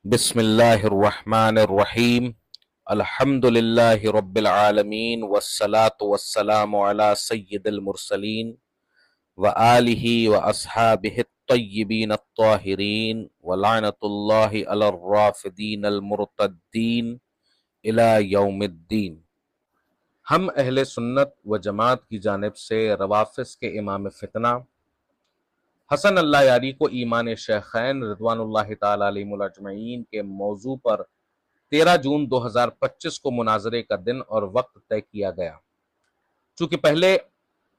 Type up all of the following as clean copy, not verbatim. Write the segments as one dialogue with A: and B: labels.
A: بسم اللہ الرحمن الرحیم الحمد للہ رب العالمین والصلاة والسلام علی سید المرسلین وآلہ واصحابہ الطیبین الطاہرین ولعنۃ اللہ علی الرافدین المرتدین الی یوم الدین۔ ہم اہل سنت و جماعت کی جانب سے روافض کے امام فتنہ حسن اللہ یاری کو ایمان شیخین رضوان اللہ تعالی علیہم اجمعین کے موضوع پر 13 جون 2025 کو مناظرے کا دن اور وقت طے کیا گیا۔ چونکہ پہلے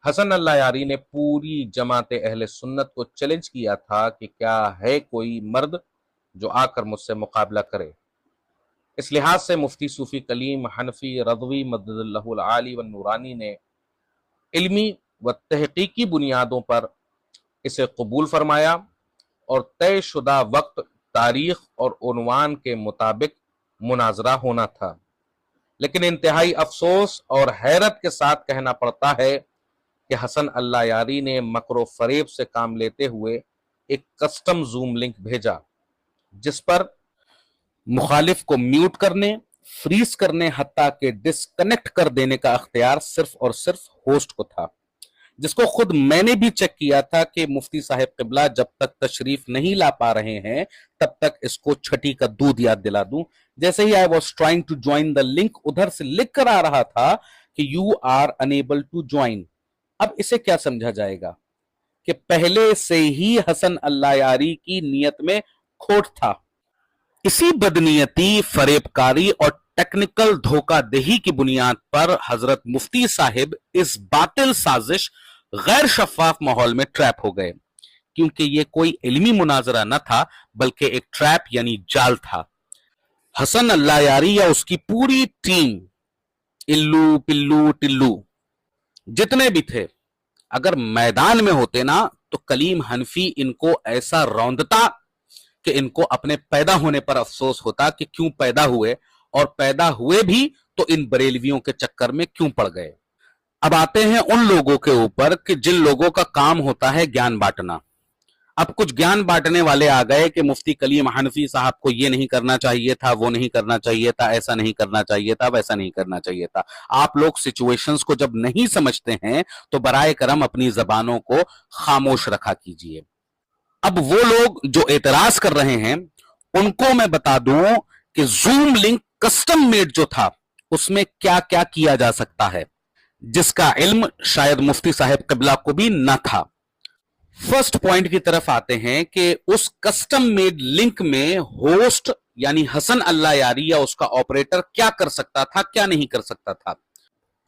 A: حسن اللہ یاری نے پوری جماعت اہل سنت کو چیلنج کیا تھا کہ کیا ہے کوئی مرد جو آ کر مجھ سے مقابلہ کرے، اس لحاظ سے مفتی صوفی کلیم حنفی رضوی مدد اللہ العالی و نورانی نے علمی و تحقیقی بنیادوں پر اسے قبول فرمایا اور طے شدہ وقت، تاریخ اور عنوان کے مطابق مناظرہ ہونا تھا۔ لیکن انتہائی افسوس اور حیرت کے ساتھ کہنا پڑتا ہے کہ حسن اللہ یاری نے مکر و فریب سے کام لیتے ہوئے ایک کسٹم زوم لنک بھیجا جس پر مخالف کو میوٹ کرنے، فریز کرنے، حتیٰ کہ ڈسکنیکٹ کر دینے کا اختیار صرف اور صرف ہوسٹ کو تھا، جس کو خود میں نے بھی چیک کیا تھا کہ مفتی صاحب قبلہ جب تک تشریف نہیں لا پا رہے ہیں تب تک اس کو چھٹی کا دودھ یاد دلا دوں۔ جیسے ہی I was trying to join the link ادھر سے لکھ کر آ رہا تھا کہ you are unable to join۔ اب اسے کیا سمجھا جائے گا کہ پہلے سے ہی حسن اللہ یاری کی نیت میں کھوٹ تھا۔ اسی بدنیتی، فریب کاری اور ٹیکنیکل دھوکہ دہی کی بنیاد پر حضرت مفتی صاحب اس باطل سازش غیر شفاف ماحول میں ٹریپ ہو گئے، کیونکہ یہ کوئی علمی مناظرہ نہ تھا بلکہ ایک ٹریپ یعنی جال تھا۔ حسن اللہ یاری یا اس کی پوری ٹیم، الو پلو ٹلو جتنے بھی تھے، اگر میدان میں ہوتے نا تو کلیم حنفی ان کو ایسا روندتا کہ ان کو اپنے پیدا ہونے پر افسوس ہوتا کہ کیوں پیدا ہوئے، اور پیدا ہوئے بھی تو ان بریلویوں کے چکر میں کیوں پڑ گئے۔ اب آتے ہیں ان لوگوں کے اوپر کہ جن لوگوں کا کام ہوتا ہے گیان بانٹنا۔ اب کچھ گیان بانٹنے والے آ گئے کہ مفتی کلیم حنفی صاحب کو یہ نہیں کرنا چاہیے تھا، وہ نہیں کرنا چاہیے تھا، ایسا نہیں کرنا چاہیے تھا، ویسا نہیں کرنا چاہیے تھا۔ آپ لوگ سچویشنز کو جب نہیں سمجھتے ہیں تو برائے کرم اپنی زبانوں کو خاموش رکھا کیجئے۔ اب وہ لوگ جو اعتراض کر رہے ہیں ان کو میں بتا دوں کہ زوم لنک کسٹم میڈ جو تھا اس میں کیا کیا کیا جا سکتا ہے، جس کا علم شاید مفتی صاحب قبلہ کو بھی نہ تھا۔ فرسٹ پوائنٹ کی طرف آتے ہیں کہ اس کسٹم میڈ لنک میں ہوسٹ یعنی حسن اللہ یاری یا اس کا آپریٹر کیا کر سکتا تھا، کیا نہیں کر سکتا تھا۔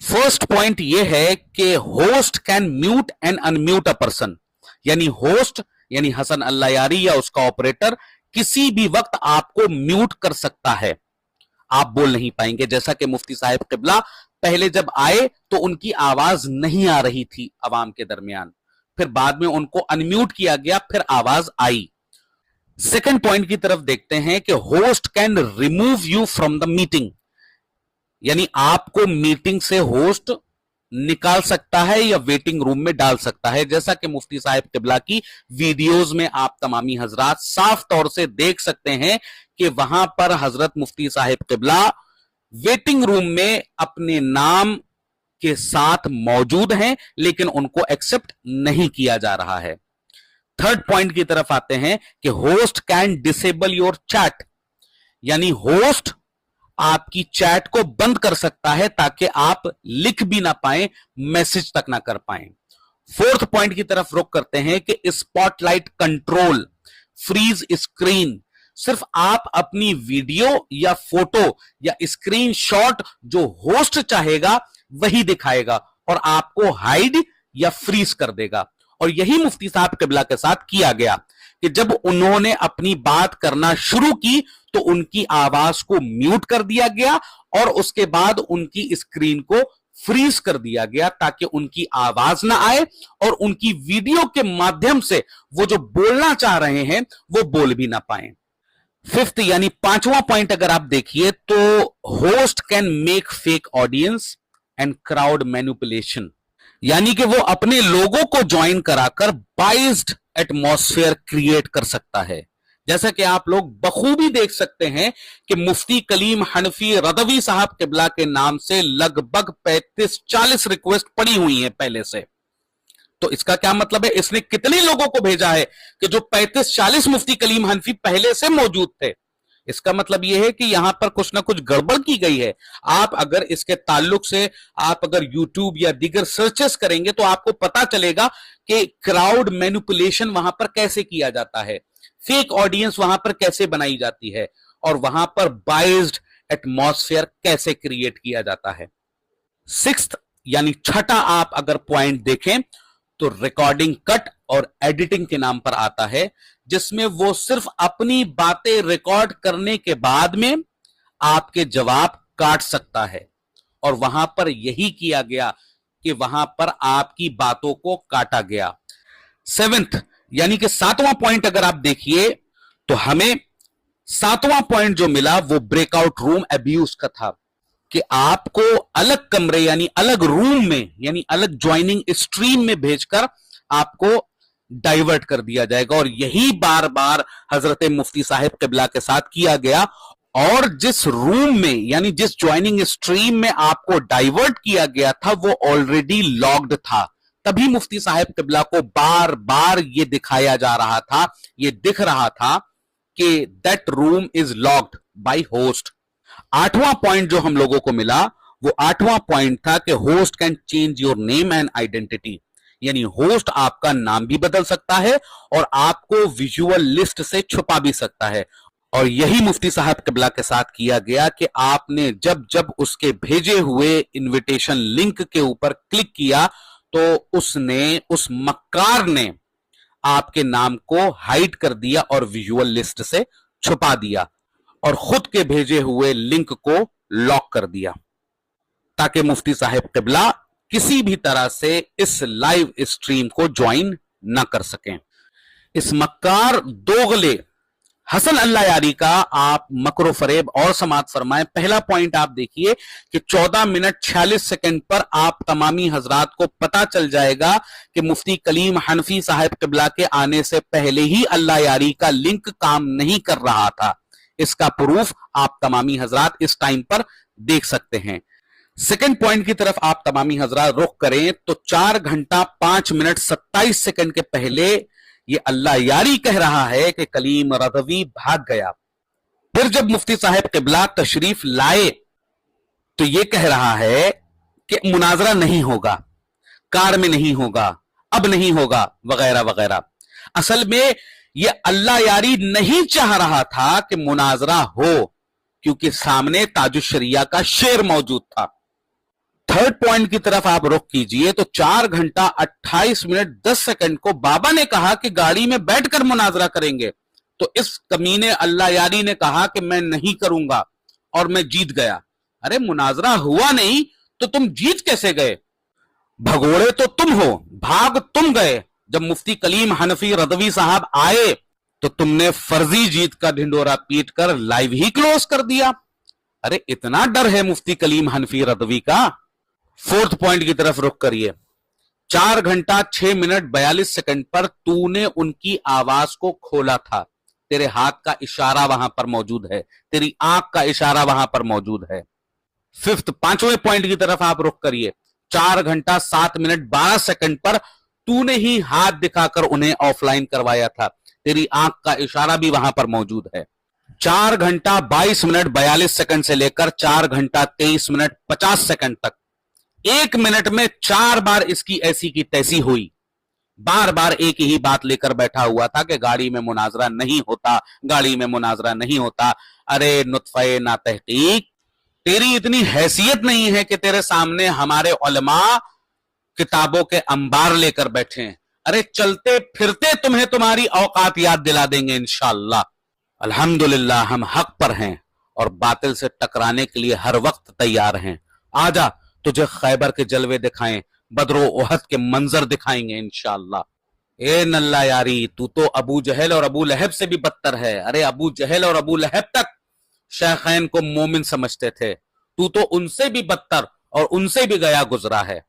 A: فرسٹ پوائنٹ یہ ہے کہ host can mute and in mute a person, یعنی ہوسٹ یعنی حسن اللہ یاری یا اس کا آپریٹر کسی بھی وقت آپ کو میوٹ کر سکتا ہے، آپ بول نہیں پائیں گے۔ جیسا کہ مفتی صاحب قبلہ پہلے جب آئے تو ان کی آواز نہیں آ رہی تھی عوام کے درمیان، پھر بعد میں ان کو انمیوٹ کیا گیا، پھر آواز آئی۔ سیکنڈ پوائنٹ کی طرف دیکھتے ہیں کہ host can remove you from the meeting, یعنی آپ کو میٹنگ سے ہوسٹ نکال سکتا ہے یا ویٹنگ روم میں ڈال سکتا ہے، جیسا کہ مفتی صاحب قبلہ کی ویڈیوز میں آپ تمامی حضرات صاف طور سے دیکھ سکتے ہیں کہ وہاں پر حضرت مفتی صاحب قبلہ ویٹنگ روم میں اپنے نام کے ساتھ موجود ہیں لیکن ان کو ایکسپٹ نہیں کیا جا رہا ہے۔ تھرڈ پوائنٹ کی طرف آتے ہیں کہ host can disable your chat, یعنی ہوسٹ آپ کی چیٹ کو بند کر سکتا ہے تاکہ آپ لکھ بھی نہ پائیں، میسج تک نہ کر پائیں۔ فورتھ پوائنٹ کی طرف رخ کرتے ہیں کہ spotlight control, freeze screen, صرف آپ اپنی ویڈیو یا فوٹو یا اسکرین شاٹ جو ہوسٹ چاہے گا وہی دکھائے گا اور آپ کو ہائیڈ یا فریز کر دے گا۔ اور یہی مفتی صاحب قبلہ کے ساتھ کیا گیا کہ جب انہوں نے اپنی بات کرنا شروع کی تو ان کی آواز کو میوٹ کر دیا گیا اور اس کے بعد ان کی اسکرین کو فریز کر دیا گیا تاکہ ان کی آواز نہ آئے اور ان کی ویڈیو کے مادھیم سے وہ جو بولنا چاہ رہے ہیں وہ بول بھی نہ پائیں۔ ففتھ یعنی پانچواں پوائنٹ اگر آپ دیکھیے تو host can make fake audience and crowd manipulation, یعنی کہ وہ اپنے لوگوں کو جوائن کرا کر بائزڈ ایٹماسفیئر کریٹ کر سکتا ہے،
B: जैसा कि आप लोग बखूबी देख सकते हैं कि मुफ्ती कलीम हनफी रदवी साहब किबला के नाम से लगभग 35-40 रिक्वेस्ट पड़ी हुई हैं पहले से। तो इसका क्या मतलब है, इसने कितने लोगों को भेजा है कि जो 35-40 मुफ्ती कलीम हनफी पहले से मौजूद थे। इसका मतलब यह है कि यहां पर कुछ ना कुछ गड़बड़ की गई है। आप अगर इसके ताल्लुक से आप अगर YouTube या दीगर सर्चेस करेंगे तो आपको पता चलेगा कि क्राउड मैनिपुलेशन वहां पर कैसे किया जाता है, फेक ऑडियंस वहां पर कैसे बनाई जाती है, और वहां पर बाइज्ड एटमॉस्फेयर कैसे क्रिएट किया जाता है। सिक्स्थ यानी छठा आप अगर पॉइंट देखें तो रिकॉर्डिंग कट और एडिटिंग के नाम पर आता है, जिसमें वो सिर्फ अपनी बातें रिकॉर्ड करने के बाद में आपके जवाब काट सकता है, और वहां पर यही किया गया कि वहां पर आपकी बातों को काटा गया। सेवेंथ यानी कि सातवां पॉइंट अगर आप देखिए तो हमें सातवां पॉइंट जो मिला वो ब्रेकआउट रूम अब्यूज का था, कि आपको अलग कमरे यानी अलग रूम में यानी अलग ज्वाइनिंग स्ट्रीम में भेजकर आपको डाइवर्ट कर दिया जाएगा। और यही बार बार हजरत मुफ्ती साहिब किबला के साथ किया गया, और जिस रूम में यानी जिस ज्वाइनिंग स्ट्रीम में आपको डाइवर्ट किया गया था वो ऑलरेडी लॉक्ड था, तभी मुफ्ती साहिब किबला को बार बार ये दिखाया जा रहा था, ये दिख रहा था कि that room is locked by host. आठवां पॉइंट जो हम लोगों को मिला वो आठवां पॉइंट था कि host can change your name and identity, यानी होस्ट आपका नाम भी बदल सकता है और आपको विजुअल लिस्ट से छुपा भी सकता है। और यही मुफ्ती साहब किबला के साथ किया गया कि आपने जब जब उसके भेजे हुए इनविटेशन लिंक के ऊपर क्लिक किया तो उसने उस मक्कार ने आपके नाम को हाइड कर दिया और विजुअल लिस्ट से छुपा दिया, और खुद के भेजे हुए लिंक को लॉक कर दिया, ताकि मुफ्ती साहिब किबला किसी भी तरह से इस लाइव स्ट्रीम को ज्वाइन ना कर सकें। इस मक्कार दोगले हसन अल्लाह यारी का आप मकरो फरेब और समात फरमाएं। पहला पॉइंट आप देखिए कि 14 मिनट 46 सेकंड पर आप तमामी हजरात को पता चल जाएगा कि मुफ्ती कलीम हनफी साहिब किबला के आने से पहले ही अल्लाह यारी का लिंक काम नहीं कर रहा था। इसका प्रूफ आप तमामी हजरात इस टाइम पर देख सकते हैं। सेकंड पॉइंट की तरफ आप तमामी हजरात रुख करें तो 4 घंटा 5 मिनट 27 सेकंड के पहले ये अल्लाह यारी कह रहा है कि कलीम रज़वी भाग गया। फिर जब मुफ्ती साहिब किबला तशरीफ लाए तो ये कह रहा है कि मुनाजरा नहीं होगा, कार में नहीं होगा, अब नहीं होगा, वगैरह वगैरह। असल में ये अल्लाह यारी नहीं चाह रहा था कि मुनाजरा हो, क्योंकि सामने ताजुश्शरिया का शेर मौजूद था। थर्ड पॉइंट की तरफ आप रुख कीजिए तो 4 घंटा 28 मिनट 10 सेकंड को बाबा ने कहा कि गाड़ी में बैठकर मुनाजरा करेंगे, तो इस कमीने अल्लाह यारी ने कहा कि मैं नहीं करूंगा और मैं जीत गया। अरे मुनाजरा हुआ नहीं तो तुम जीत कैसे गए? भगोड़े तो तुम हो, भाग तुम गए। जब मुफ्ती कलीम हनफी रज़वी साहब आए तो तुमने फर्जी जीत का ढिंडोरा पीट कर लाइव ही क्लोज कर दिया। अरे इतना डर है मुफ्ती कलीम हनफी रज़वी का। फोर्थ पॉइंट की तरफ रुख करिए। 4 घंटा 6 मिनट 42 सेकंड पर तूने उनकी आवाज को खोला था। तेरे हाथ का इशारा वहां पर मौजूद है, तेरी आंख का इशारा वहां पर मौजूद है। फिफ्थ 5वें पॉइंट की तरफ आप रुख करिए। 4 घंटा 7 मिनट 12 सेकंड पर तूने ही हाथ दिखाकर उन्हें ऑफलाइन करवाया था, तेरी आंख का इशारा भी वहां पर मौजूद है। 4 घंटा 22 मिनट 42 सेकंड से लेकर 4 घंटा 23 मिनट 50 सेकंड तक 1 मिनट में 4 बार इसकी ऐसी की तैसी हुई। बार बार एक ही बात लेकर बैठा हुआ था कि गाड़ी में मुनाजरा नहीं होता, गाड़ी में मुनाजरा नहीं होता। अरे नुत्फे ना तहकीक, तेरी इतनी हैसियत नहीं है कि तेरे सामने हमारे उलमा किताबों के अंबार लेकर बैठे हैं। अरे चलते फिरते तुम्हें तुम्हारी औकात याद दिला देंगे इंशाअल्लाह। अल्हम्दुलिल्लाह हम हक पर हैं और बातिल से टकराने के लिए हर वक्त तैयार हैं। आजा तुझे खैबर के जलवे दिखाएं, बदरो ओहद के मंजर दिखाएंगे इंशाअल्लाह। ए नल्ला यारी, तू तो अबू जहल और अबू लहब से भी बदतर है। अरे अबू जहल और अबू लहब तक शेखैन को मोमिन समझते थे, तू तो उनसे भी बदतर और उनसे भी गया गुजरा है।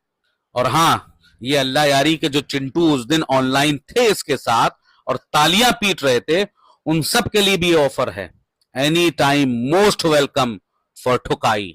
B: और हां, ये अल्लाह यारी के जो चिंटू उस दिन ऑनलाइन थे इसके साथ और तालियां पीट रहे थे, ان سب کے لیے بھی آفر ہے. Any time most welcome for ٹھکائی.